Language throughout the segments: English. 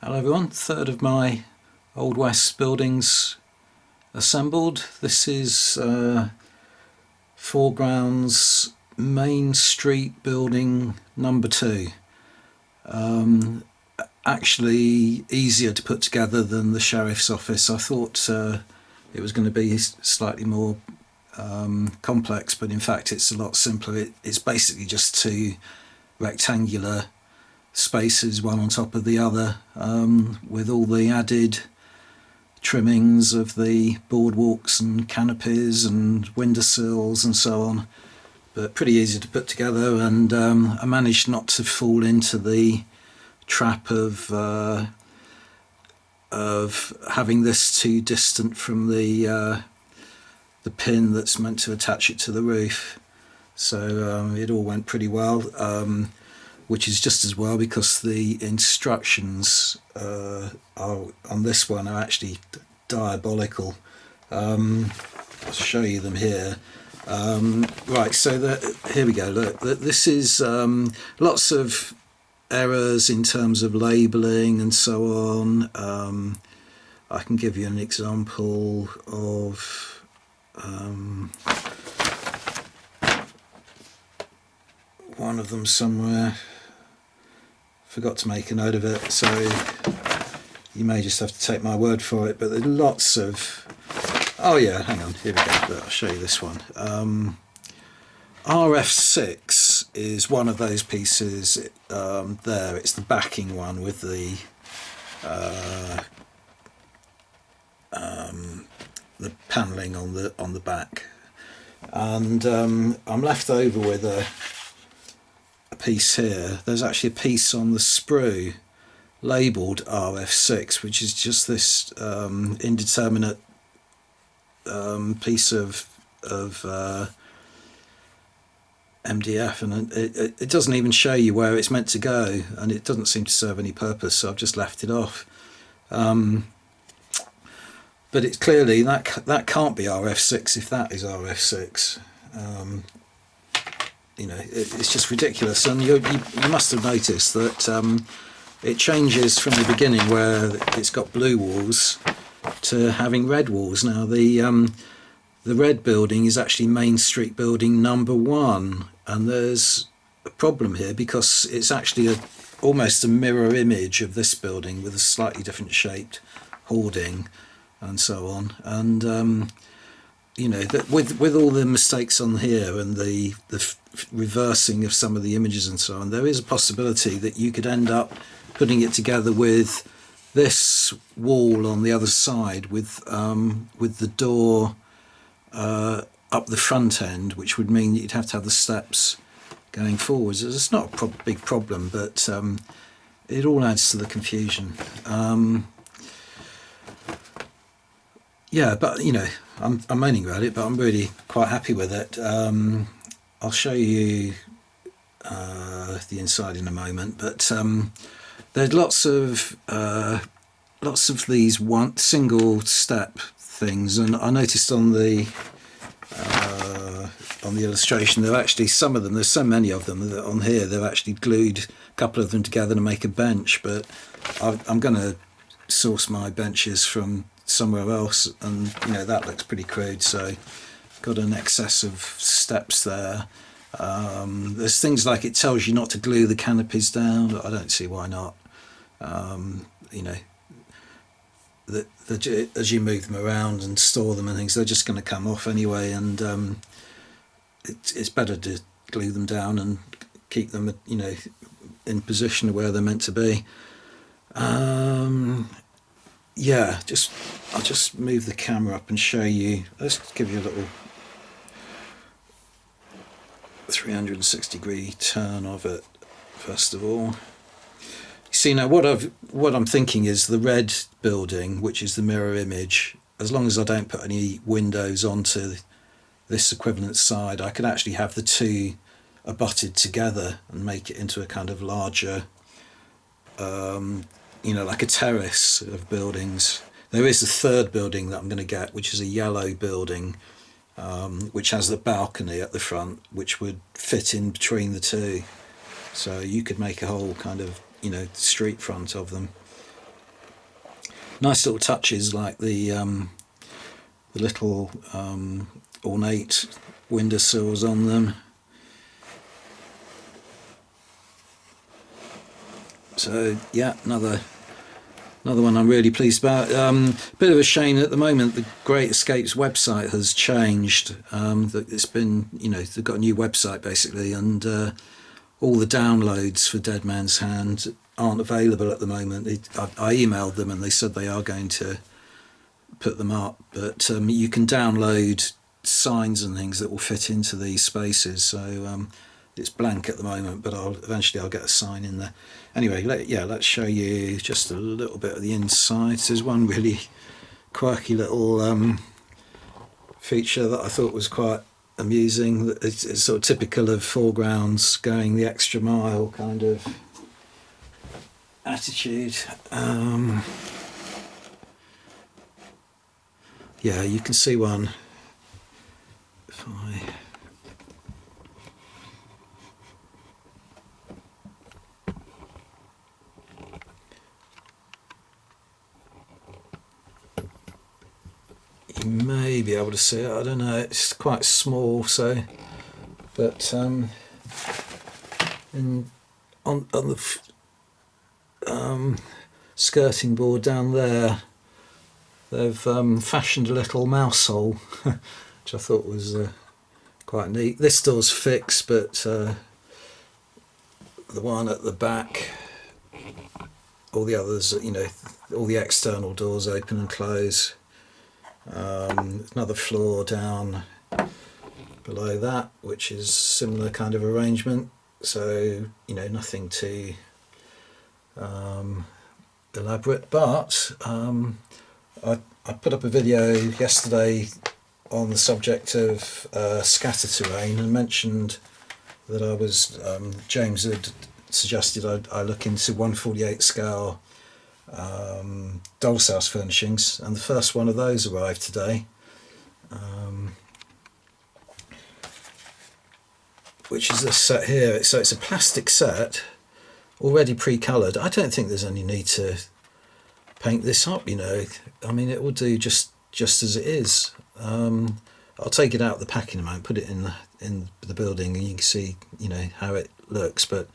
Hello everyone, third of my Old West buildings assembled. This is 4Ground's Main Street building number 2. Actually easier to put together than the Sheriff's Office. I thought it was going to be slightly more complex, but in fact it's a lot simpler. It's basically just two rectangular spaces, one on top of the other, with all the added trimmings of the boardwalks and canopies and windowsills and so on, but pretty easy to put together. And I managed not to fall into the trap of having this too distant from the pin that's meant to attach it to the roof. So it all went pretty well, which is just as well because the instructions on this one are actually diabolical. I'll show you them here. Right, so here we go. Look, this is lots of errors in terms of labelling and so on. I can give you an example of one of them somewhere. Forgot to make a note of it, so you may just have to take my word for it, but there's lots of... Oh yeah, hang on, here we go. I'll show you this one. RF6 is one of those pieces there. It's the backing one with the panelling on the back, and I'm left over with a piece here. There's actually a piece on the sprue labelled RF6, which is just this indeterminate piece of MDF, and it doesn't even show you where it's meant to go, and it doesn't seem to serve any purpose, so I've just left it off. But it's clearly that can't be RF6 if that is RF6. You know, it's just ridiculous, and you must have noticed that it changes from the beginning where it's got blue walls to having red walls. Now the red building is actually Main Street building number 1, and there's a problem here because it's actually almost a mirror image of this building with a slightly different shaped hoarding and so on. And you know, that with all the mistakes on here and the reversing of some of the images and so on, there is a possibility that you could end up putting it together with this wall on the other side with the door up the front end, which would mean you'd have to have the steps going forwards. It's not a big problem, but it all adds to the confusion. Yeah, but you know, I'm moaning about it, but I'm really quite happy with it. I'll show you the inside in a moment, but there's lots of these single step things, and I noticed on the illustration there are actually some of them. There's so many of them that on here they've actually glued a couple of them together to make a bench, but I'm going to source my benches from somewhere else, and you know, that looks pretty crude, so got an excess of steps there. There's things like it tells you not to glue the canopies down. I don't see why not. You know, as you move them around and store them and things, they're just going to come off anyway, and it's better to glue them down and keep them, you know, in position where they're meant to be. Yeah, I'll just move the camera up and show you. Let's give you a little 360-degree turn of it first of all. You see, now what I'm thinking is the red building, which is the mirror image, as long as I don't put any windows onto this equivalent side, I could actually have the two abutted together and make it into a kind of larger, you know, like a terrace of buildings. There is a third building that I'm going to get, which is a yellow building, which has the balcony at the front, which would fit in between the two. So you could make a whole kind of, you know, street front of them. Nice little touches like the little ornate windowsills on them. So yeah, another one I'm really pleased about. Bit of a shame at the moment the Great Escapes website has changed. It's been, they've got a new website basically, and all the downloads for Dead Man's Hand aren't available at the moment. I emailed them and they said they are going to put them up, but you can download signs and things that will fit into these spaces. So it's blank at the moment, but eventually I'll get a sign in there. Anyway, let's show you just a little bit of the inside. There's one really quirky little feature that I thought was quite amusing. It's sort of typical of 4Grounds, going the extra mile kind of attitude. Yeah, you can see one. If you may be able to see it, I don't know, it's quite small, so, but on the skirting board down there, they've fashioned a little mouse hole, which I thought was quite neat. This door's fixed, but the one at the back, all the others, all the external doors open and close. Another floor down below that, which is similar kind of arrangement, so nothing too elaborate, but I put up a video yesterday on the subject of scatter terrain and mentioned that I was James had suggested I look into 1/48 scale doll's house furnishings, and the first one of those arrived today, which is this set here. So it's a plastic set, already pre-coloured. I don't think there's any need to paint this up, I mean, it will do just as it is. I'll take it out of the pack in a moment, put it in the building, and you can see how it looks. But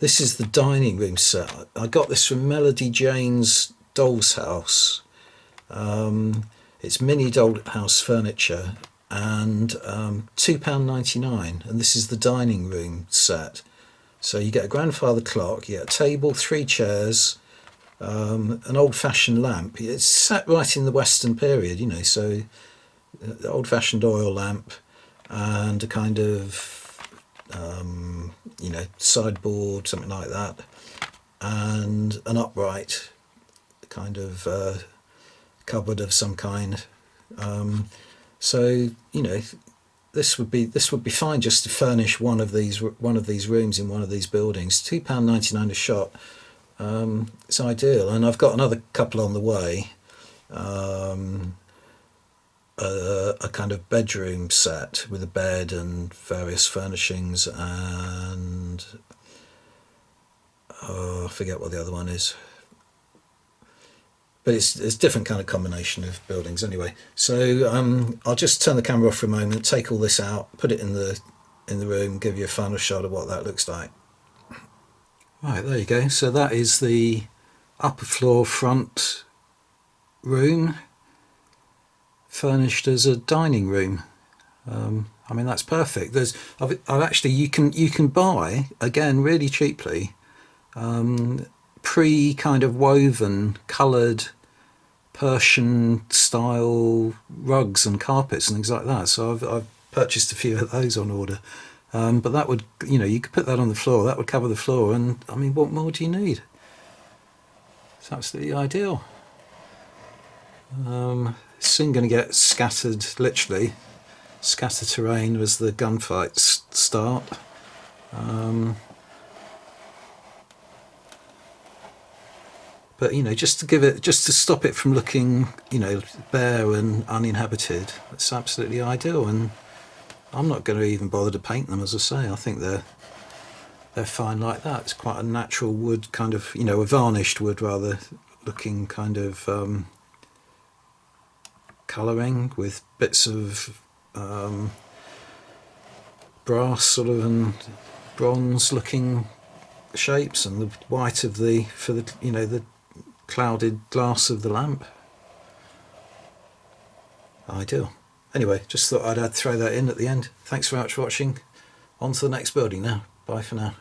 this is the dining room set. I got this from Melody Jane's Doll's House. It's mini doll house furniture, and £2.99, and this is the dining room set. So you get a grandfather clock, you get a table, 3 chairs, an old-fashioned lamp. It's set right in the Western period, so the old-fashioned oil lamp, and a kind of sideboard, something like that, and an upright kind of cupboard of some kind. So this would be fine just to furnish one of these rooms in one of these buildings. £2.99 a shot. It's ideal, and I've got another couple on the way. A kind of bedroom set with a bed and various furnishings, and I forget what the other one is, but it's a different kind of combination of buildings anyway. So I'll just turn the camera off for a moment, take all this out, put it in the room, give you a final shot of what that looks like. Right, there you go. So that is the upper floor front room, furnished as a dining room. I mean, that's perfect. I've actually, you can buy, again, really cheaply, kind of woven, coloured Persian style rugs and carpets and things like that. So I've purchased a few of those on order. But that would, you could put that on the floor, that would cover the floor, and I mean, what more do you need? It's absolutely ideal. Soon going to get scattered, literally. Scatter terrain as the gunfights start. But just to stop it from looking, bare and uninhabited, it's absolutely ideal. And I'm not going to even bother to paint them, as I say. I think they're fine like that. It's quite a natural wood, kind of, a varnished wood rather, looking kind of colouring with bits of brass sort of and bronze looking shapes, and the white of the the clouded glass of the lamp. Ideal. Anyway, just thought I'd throw that in at the end. Thanks very much for watching. On to the next building now. Bye for now.